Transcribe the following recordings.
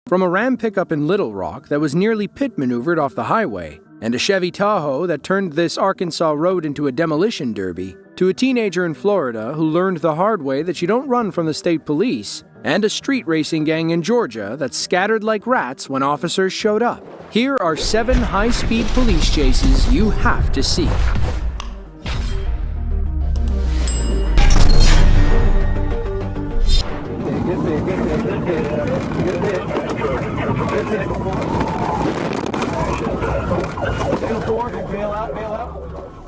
From a Ram pickup in Little Rock that was nearly pit maneuvered off the highway, and a Chevy Tahoe that turned this Arkansas road into a demolition derby, to a teenager in Florida who learned the hard way that you don't run from the state police, and a street racing gang in Georgia that scattered like rats when officers showed up. Here are 7 high-speed police chases you have to see.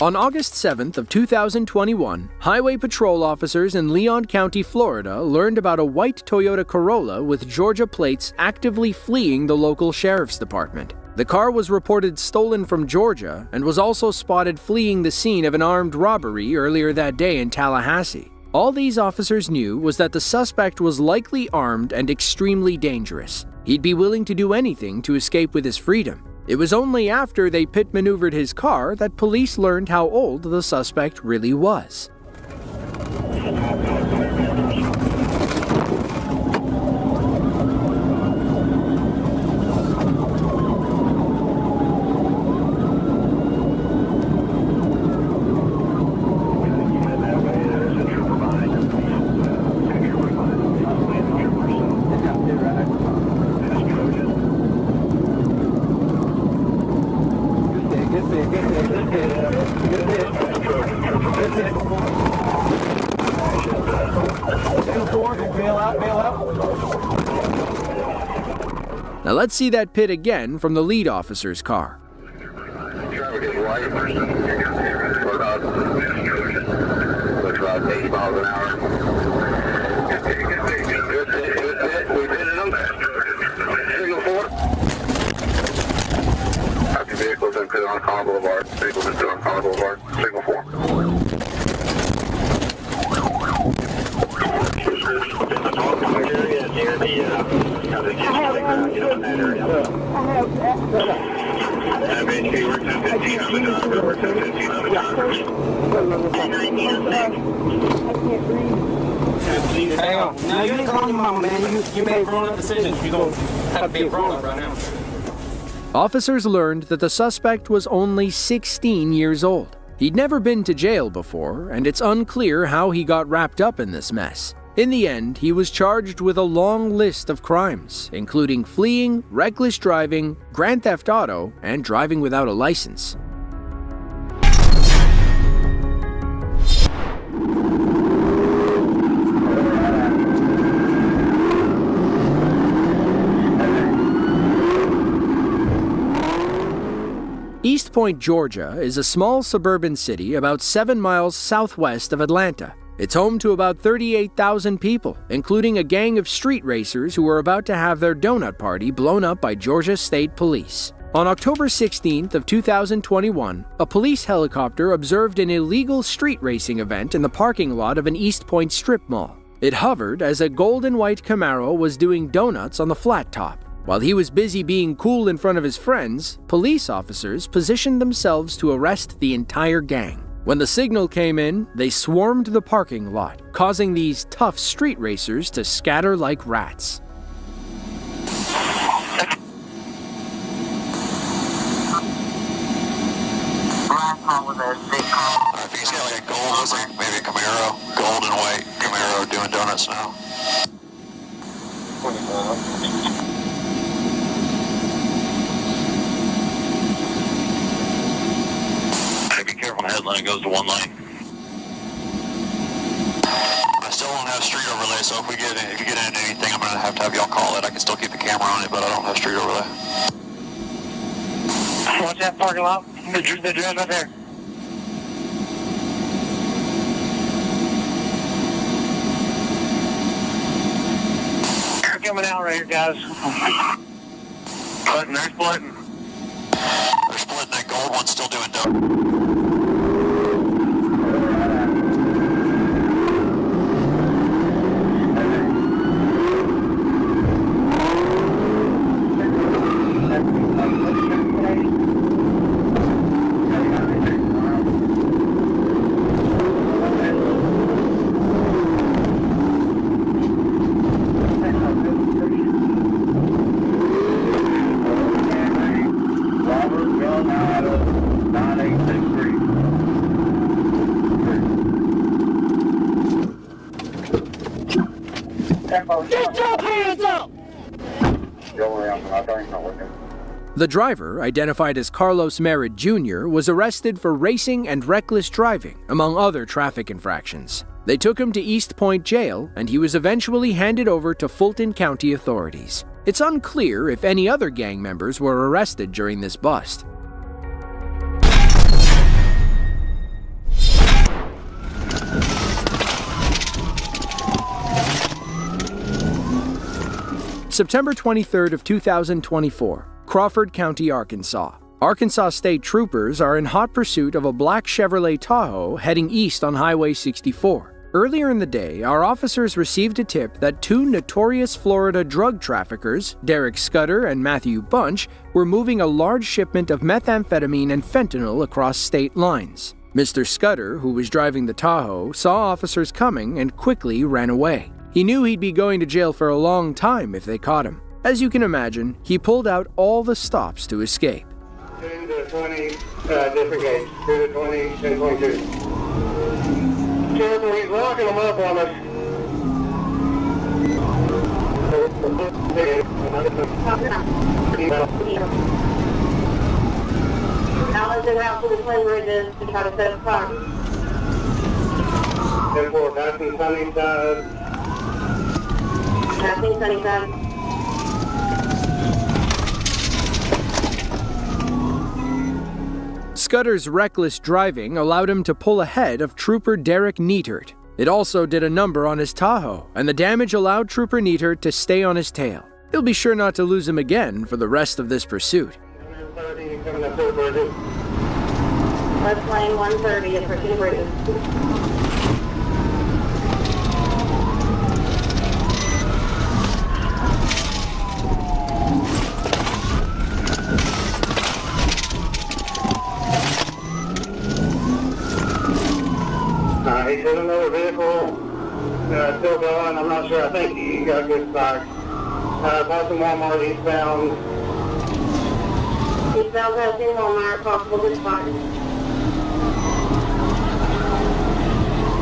On August 7th of 2021, highway patrol officers in Leon County, Florida, learned about a white Toyota Corolla with Georgia plates actively fleeing the local sheriff's department. The car was reported stolen from Georgia and was also spotted fleeing the scene of an armed robbery earlier that day in Tallahassee. All these officers knew was that the suspect was likely armed and extremely dangerous. He'd be willing to do anything to escape with his freedom. It was only after they pit maneuvered his car that police learned how old the suspect really was. Now let's see that pit again from the lead officer's car. Traffic is white. We're about 80 miles an hour. Good hit. We've hit them. Signal 4. Active vehicles in pit on Connor Boulevard. Vehicles in pit on Connor Boulevard. Signal 4. Near the Hang on. Now you ain't calling your mama, man. You made grown-up decisions. You don't have to be a grown-up right now. Officers learned that the suspect was only 16 years old. He'd never been to jail before, and it's unclear how he got wrapped up in this mess. In the end, he was charged with a long list of crimes, including fleeing, reckless driving, grand theft auto, and driving without a license. East Point, Georgia is a small suburban city about 7 miles southwest of Atlanta. It's home to about 38,000 people, including a gang of street racers who were about to have their donut party blown up by Georgia State Police. On October 16th of 2021, a police helicopter observed an illegal street racing event in the parking lot of an East Point strip mall. It hovered as a gold and white Camaro was doing donuts on the flat top. While he was busy being cool in front of his friends, police officers positioned themselves to arrest the entire gang. When the signal came in, they swarmed the parking lot, causing these tough street racers to scatter like rats. If he's got like a gold, looks like maybe a Camaro, gold and white Camaro doing donuts now. Be careful on the headline, it goes to one lane. I still don't have street overlay, so if you get into anything, I'm gonna have y'all call it. I can still keep the camera on it, but I don't have street overlay. Watch that parking lot. The dress right there. They're coming out right here, guys. They're splitting. They're splitting. That gold one's still doing dope. Get your hands up! The driver, identified as Carlos Merritt Jr., was arrested for racing and reckless driving, among other traffic infractions. They took him to East Point Jail, and he was eventually handed over to Fulton County authorities. It's unclear if any other gang members were arrested during this bust. September 23rd of 2024, Crawford County, Arkansas. Arkansas State Troopers are in hot pursuit of a black Chevrolet Tahoe heading east on Highway 64. Earlier in the day, our officers received a tip that two notorious Florida drug traffickers, Derek Scudder and Matthew Bunch, were moving a large shipment of methamphetamine and fentanyl across state lines. Mr. Scudder, who was driving the Tahoe, saw officers coming and quickly ran away. He knew he'd be going to jail for a long time if they caught him. As you can imagine, he pulled out all the stops to escape. 10 to 20, different gates. 2 to 20, 10 to 22. Careful, he's locking them up on us. Now let's go out to the Twin Bridges to try to set up fire. 10-4, passing Sunnyside. Passing Sunnyside. Scudder's reckless driving allowed him to pull ahead of Trooper Derek Neathert. It also did a number on his Tahoe, and the damage allowed Trooper Neathert to stay on his tail. He'll be sure not to lose him again for the rest of this pursuit. 130 coming up 2 bridges. West Lane 130 at Twin Bridges. He's in another vehicle, still going. I'm not sure. I think he got a good spot. Passing Walmart eastbound. Eastbound passing Walmart, possible good spot.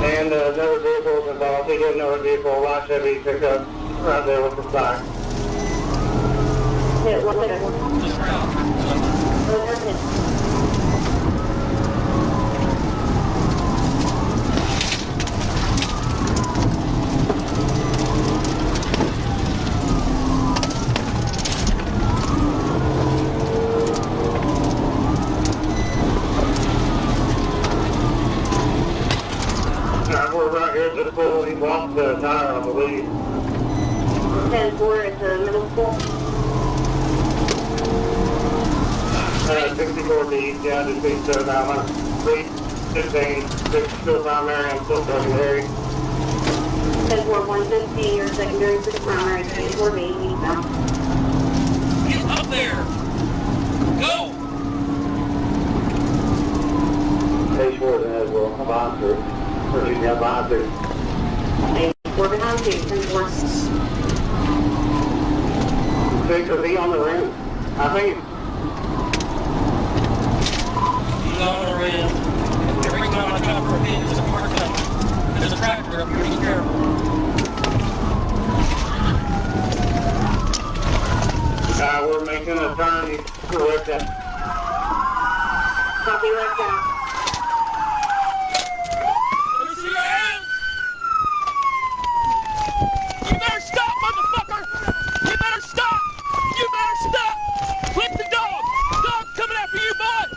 And another vehicle is involved. He hit another vehicle, a light Chevy pickup right there with the spot. Hit one second. We're right here at the school. He lost the tire, I believe. 10-4 at the middle school. 64 to east, yeah, just east of Alabama. 315, 6 primary, and still secondary. 10-4, 150, your secondary to the primary, 34B, eastbound. Get up there! Go! Page 4 then as well. I'm behind through. Or excuse me, I'm behind through. 4 behind you, 10-4. 6, is he on the rim? I think He's on the rim. Every time I come for a hit, there's a car coming. There's a tractor up here, be careful. we're making a turn. He's correct that. Copy left out. Let me see your hands! You better stop, motherfucker! You better stop! You better stop! Flip the dog! Dog's coming after you, bud!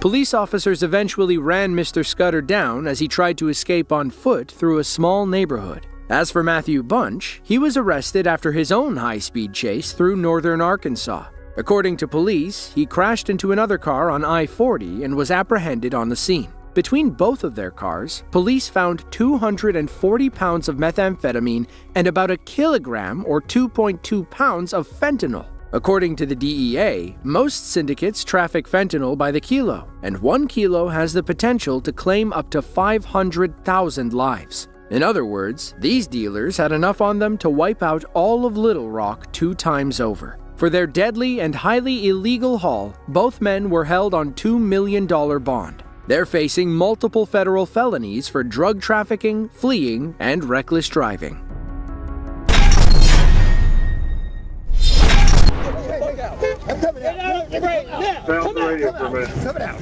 Police officers eventually ran Mr. Scudder down as he tried to escape on foot through a small neighborhood. As for Matthew Bunch, he was arrested after his own high-speed chase through northern Arkansas. According to police, he crashed into another car on I-40 and was apprehended on the scene. Between both of their cars, police found 240 pounds of methamphetamine and about a kilogram or 2.2 pounds of fentanyl. According to the DEA, most syndicates traffic fentanyl by the kilo, and 1 kilo has the potential to claim up to 500,000 lives. In other words, these dealers had enough on them to wipe out all of Little Rock 2 times over. For their deadly and highly illegal haul, both men were held on $2 million bond. They're facing multiple federal felonies for drug trafficking, fleeing, and reckless driving. I'm coming out. Right now. Sound the radio for a minute. Coming out.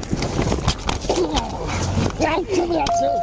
I'm coming out, sir.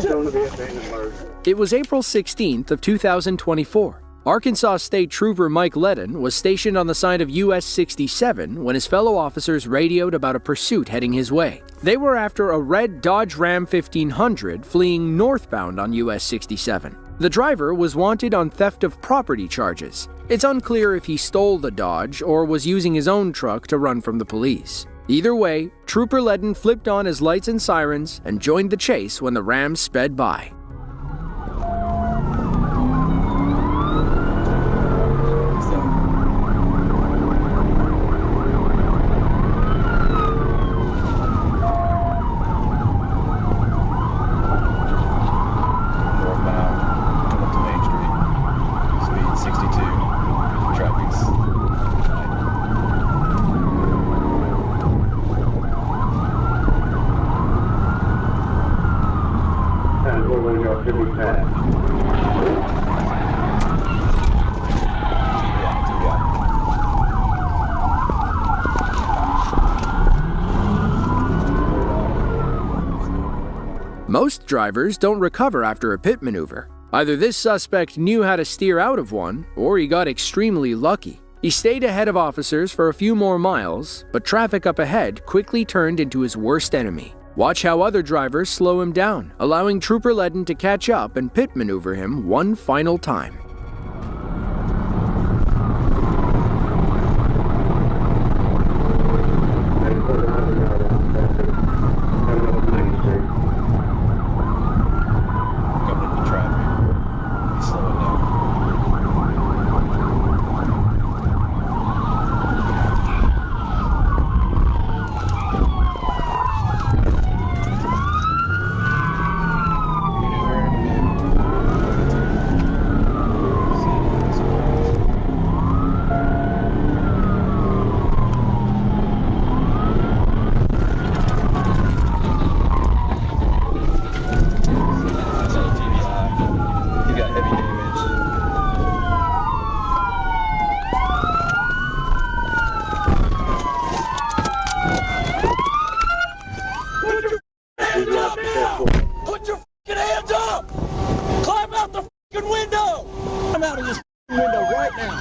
Shown to be abandoned murder. It was April 16th of 2024. Arkansas State Trooper Mike Ledden was stationed on the side of US 67 when his fellow officers radioed about a pursuit heading his way. They were after a red Dodge Ram 1500 fleeing northbound on US 67. The driver was wanted on theft of property charges. It's unclear if he stole the Dodge or was using his own truck to run from the police. Either way, Trooper Ledden flipped on his lights and sirens and joined the chase when the Ram sped by. Most drivers don't recover after a pit maneuver. Either this suspect knew how to steer out of one, or he got extremely lucky. He stayed ahead of officers for a few more miles, but traffic up ahead quickly turned into his worst enemy. Watch how other drivers slow him down, allowing Trooper Ledden to catch up and pit maneuver him one final time. Put your f***ing hands up! Climb out the f***ing window! I'm out of this window right now.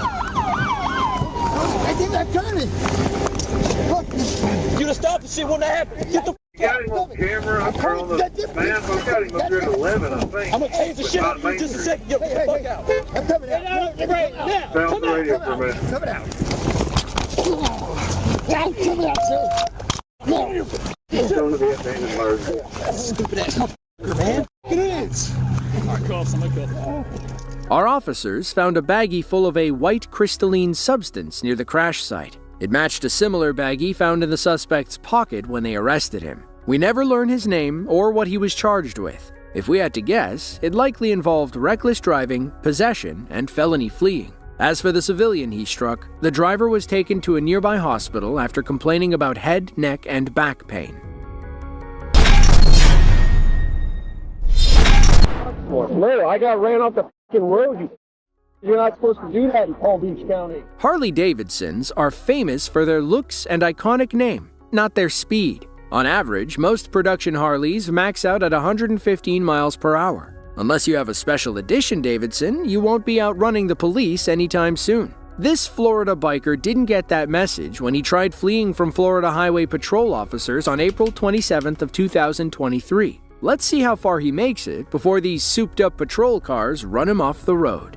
I think I'm coming. You'd have stopped and see what happened. Get the You got him on camera. I'm calling the man. I've got him up here at 11, I think. I'm gonna change the shit up for you just a second. Get the fuck out. I'm coming out. Right now. Sound the radio for a minute. Coming out. I'm coming out, sir. No. Shown to be abandoned murder. Stupid ass motherfucker, man. It is. Alright, call somebody. Our officers found a baggie full of a white crystalline substance near the crash site. It matched a similar baggie found in the suspect's pocket when they arrested him. We never learned his name or what he was charged with. If we had to guess, it likely involved reckless driving, possession, and felony fleeing. As for the civilian he struck, the driver was taken to a nearby hospital after complaining about head, neck, and back pain. No, I got ran off the f***ing road. You're not supposed to do that in Palm Beach County. Harley-Davidsons are famous for their looks and iconic name, not their speed. On average, most production Harleys max out at 115 miles per hour. Unless you have a special edition Davidson, you won't be outrunning the police anytime soon. This Florida biker didn't get that message when he tried fleeing from Florida Highway Patrol officers on April 27th of 2023. Let's see how far he makes it before these souped-up patrol cars run him off the road.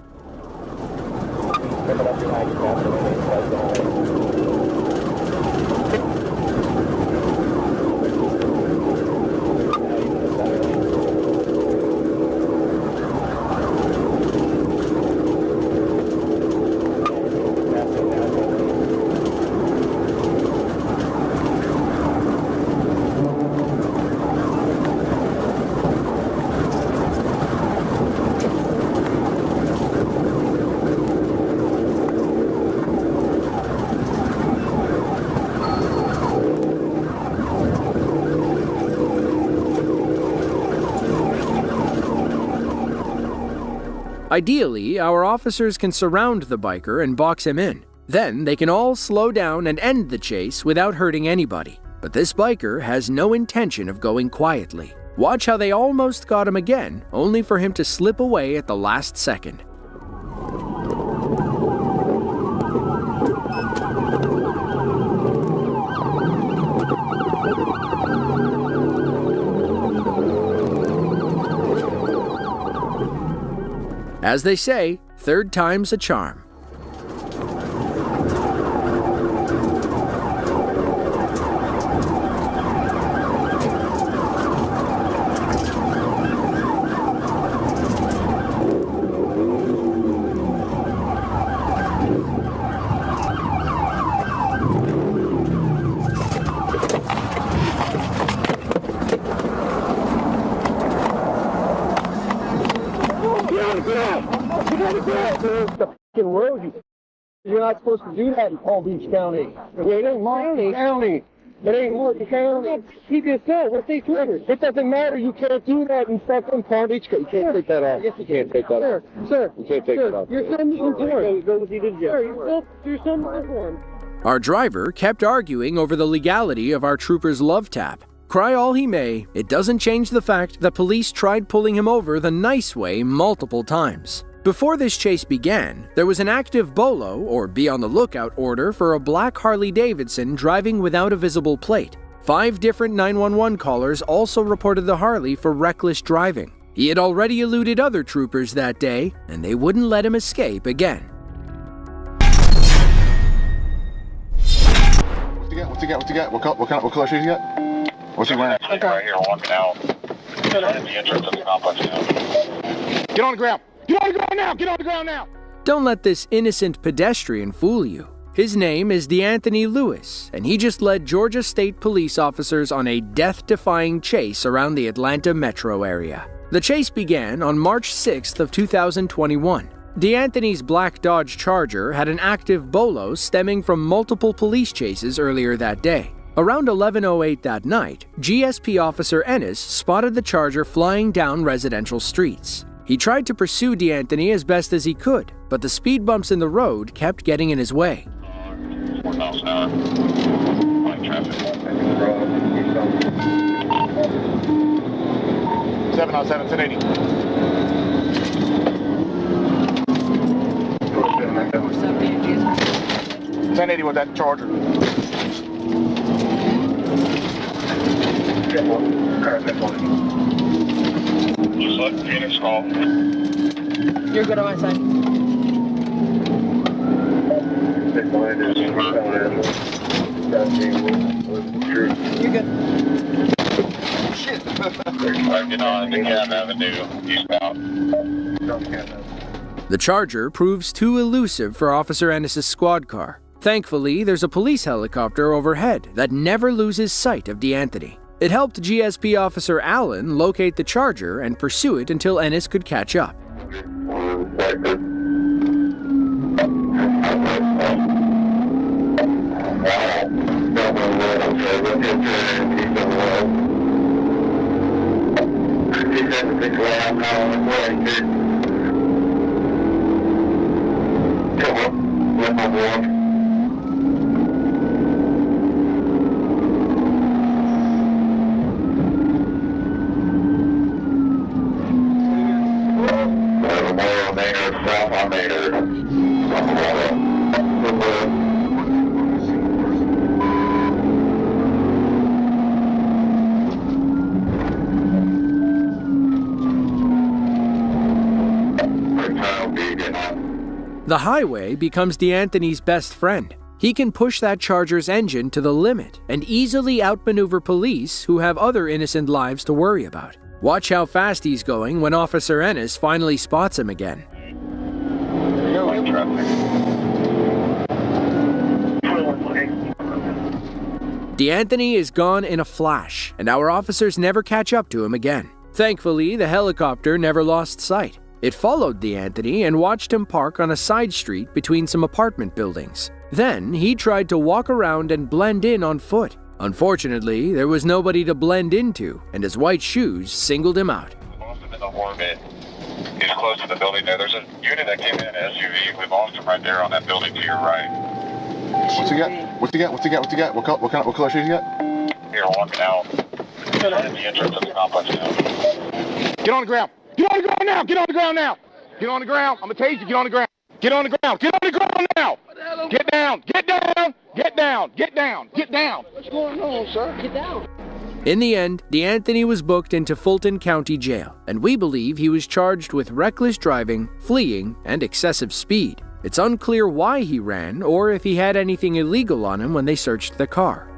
Ideally, our officers can surround the biker and box him in. Then they can all slow down and end the chase without hurting anybody. But this biker has no intention of going quietly. Watch how they almost got him again, only for him to slip away at the last second. As they say, third time's a charm. The road. You're not supposed to do that in Palm Beach County. It ain't Martin County. It ain't Martin County. He just said, what's they triggered? It doesn't matter. You can't do that in fucking Palm Beach County. You can't take that off. Yes, you can't take that off. Sir, you can't take that off. Your son's informed. Go with you to jail. Your son's informed. Our driver kept arguing over the legality of our trooper's love tap. Cry all he may, it doesn't change the fact that police tried pulling him over the nice way multiple times. Before this chase began, there was an active BOLO, or be on the lookout order, for a black Harley-Davidson driving without a visible plate. 5 different 911 callers also reported the Harley for reckless driving. He had already eluded other troopers that day, and they wouldn't let him escape again. What's he got? What color shoes you got? What's he wearing? Right here, walking out. At the entrance of the complex now. Get on the ground! Get on the ground now! Get on the ground now! Don't let this innocent pedestrian fool you. His name is DeAnthony Lewis, and he just led Georgia State Police officers on a death-defying chase around the Atlanta metro area. The chase began on March 6th of 2021. DeAnthony's black Dodge Charger had an active BOLO stemming from multiple police chases earlier that day. Around 11:08 that night, GSP Officer Ennis spotted the Charger flying down residential streets. He tried to pursue DeAnthony as best as he could, but the speed bumps in the road kept getting in his way. 4 miles an hour. Like traffic. 707, 1080. 1080 with that Charger. Looks like Phoenix call. You're good on my side. You're good. Shit. Get on the Cab Avenue, eastbound. The Charger proves too elusive for Officer Ennis' squad car. Thankfully, there's a police helicopter overhead that never loses sight of DeAnthony. It helped GSP Officer Allen locate the Charger and pursue it until Ennis could catch up. The highway becomes DeAnthony's best friend. He can push that Charger's engine to the limit and easily outmaneuver police who have other innocent lives to worry about. Watch how fast he's going when Officer Ennis finally spots him again. DeAnthony is gone in a flash, and our officers never catch up to him again. Thankfully, the helicopter never lost sight. It followed DeAnthony and watched him park on a side street between some apartment buildings. Then, he tried to walk around and blend in on foot. Unfortunately, there was nobody to blend into, and his white shoes singled him out. Most of the orbit is close to the building there. There's a unit that came in an SUV. We lost him right there on that building to your right. What's he got? What's he got? What's he got? What's he got? What color shoes he got? Here, walking out. Right at the entrance of the complex now. Get on the ground. Get on the ground now. Get on the ground now. Get on the ground. I'm gonna tase you. Get on the ground. Get on the ground. Get on the ground now. Get down. Get down. Get down. Get down. Get down. What's going on, sir? Get down. In the end, DeAnthony was booked into Fulton County Jail, and we believe he was charged with reckless driving, fleeing, and excessive speed. It's unclear why he ran or if he had anything illegal on him when they searched the car.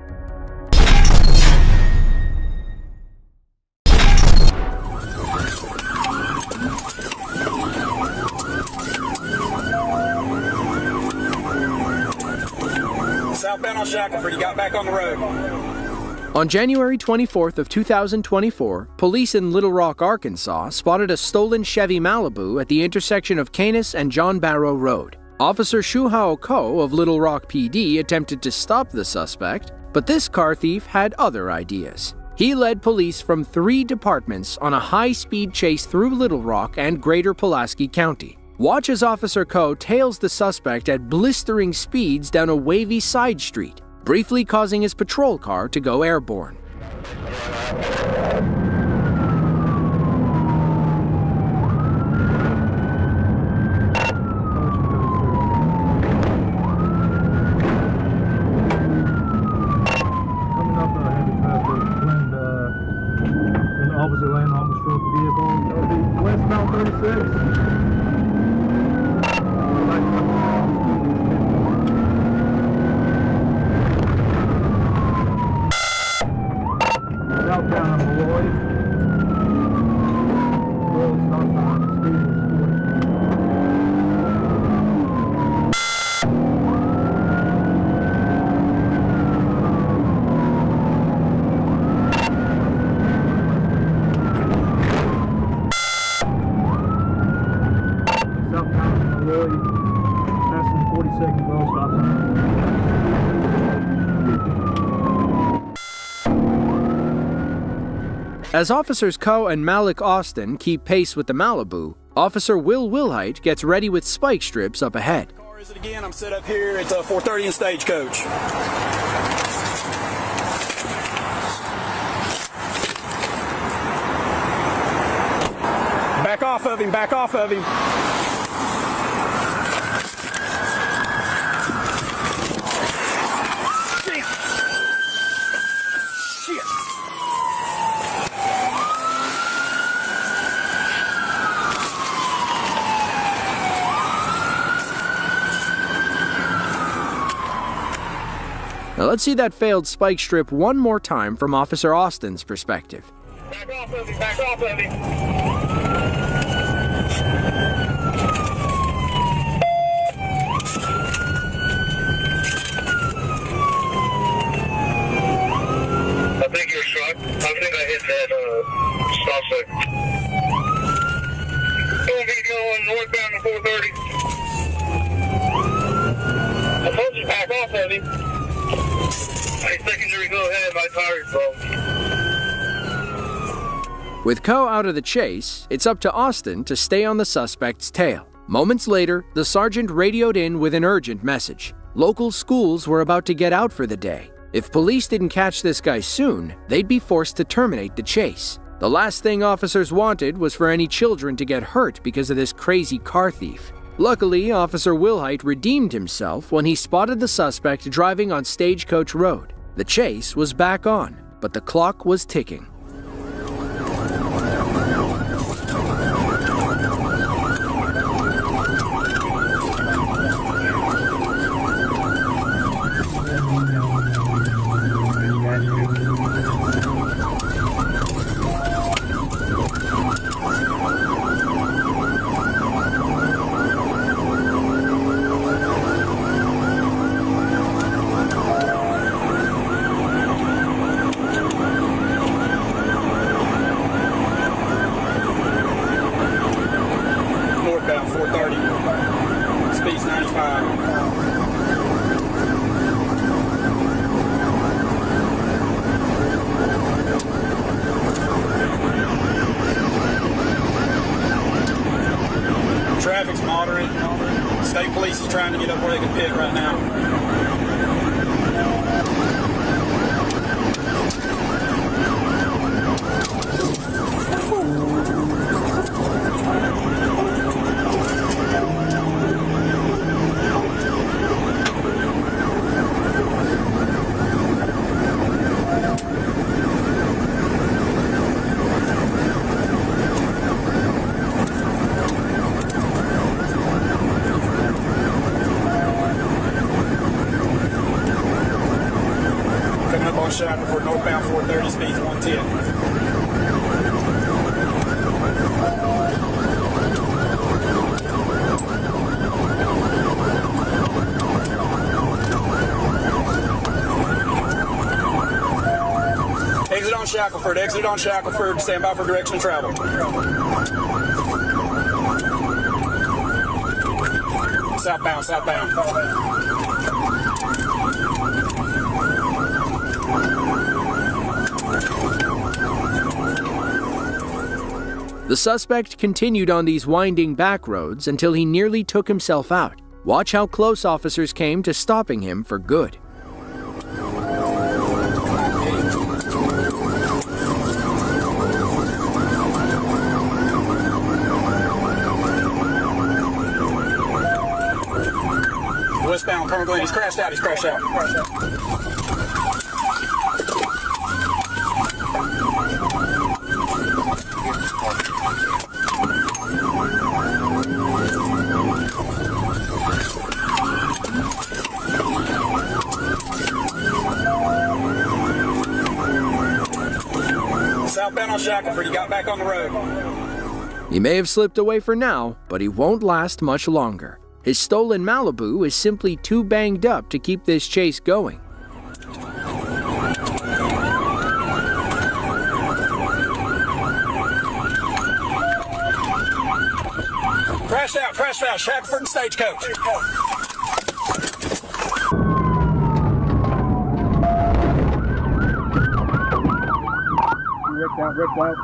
Southbound on Shackleford, you got back on the road. On January 24th of 2024, police in Little Rock, Arkansas, spotted a stolen Chevy Malibu at the intersection of Canis and John Barrow Road. Officer Shuhao Ko of Little Rock PD attempted to stop the suspect, but this car thief had other ideas. He led police from 3 departments on a high-speed chase through Little Rock and Greater Pulaski County. Watch as Officer Ko tails the suspect at blistering speeds down a wavy side street, briefly causing his patrol car to go airborne. Coming up heavy traffic, wind in the opposite lane, almost struck the vehicle. That would be westbound 36. Southbound on Malloy. Road stop sign, speed is 40. Southbound on Malloy, passing 42nd road stop sign. As Officers Ko and Malik Austin keep pace with the Malibu, Officer Will Wilhite gets ready with spike strips up ahead. Car is it again? I'm set up here at 430 in Stagecoach. Back off of him, back off of him. Now let's see that failed spike strip one more time from Officer Austin's perspective. Back off of him, back off of him. I think you're struck. I think I hit that stop sign. Don't be going northbound to 430. I told you back off of him. Hey, secondary, go ahead. My tire's broke. With Ko out of the chase, it's up to Austin to stay on the suspect's tail. Moments later, the sergeant radioed in with an urgent message. Local schools were about to get out for the day. If police didn't catch this guy soon, they'd be forced to terminate the chase. The last thing officers wanted was for any children to get hurt because of this crazy car thief. Luckily, Officer Wilhite redeemed himself when he spotted the suspect driving on Stagecoach Road. The chase was back on, but the clock was ticking. Northbound 430. Speed's 95. State Police is trying to get up where they can pit right now. Coming up on Shackelford, northbound 430, speeds 110. Exit on Shackelford, exit on Shackelford, stand by for direction of travel. Southbound, southbound. The suspect continued on these winding back roads until he nearly took himself out. Watch how close officers came to stopping him for good. Westbound, Colonel Glenn, he's crashed out, Southbound on Shackelford, he got back on the road. He may have slipped away for now, but he won't last much longer. His stolen Malibu is simply too banged up to keep this chase going. Crashed out, Shackelford and Stagecoach. Wrecked out.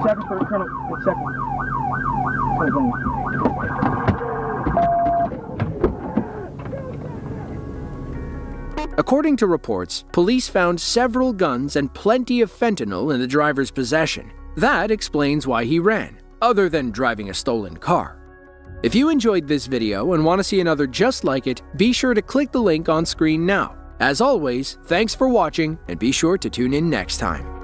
Shackelford, Colonel, second. According to reports, police found several guns and plenty of fentanyl in the driver's possession. That explains why he ran, other than driving a stolen car. If you enjoyed this video and want to see another just like it, be sure to click the link on screen now. As always, thanks for watching and be sure to tune in next time.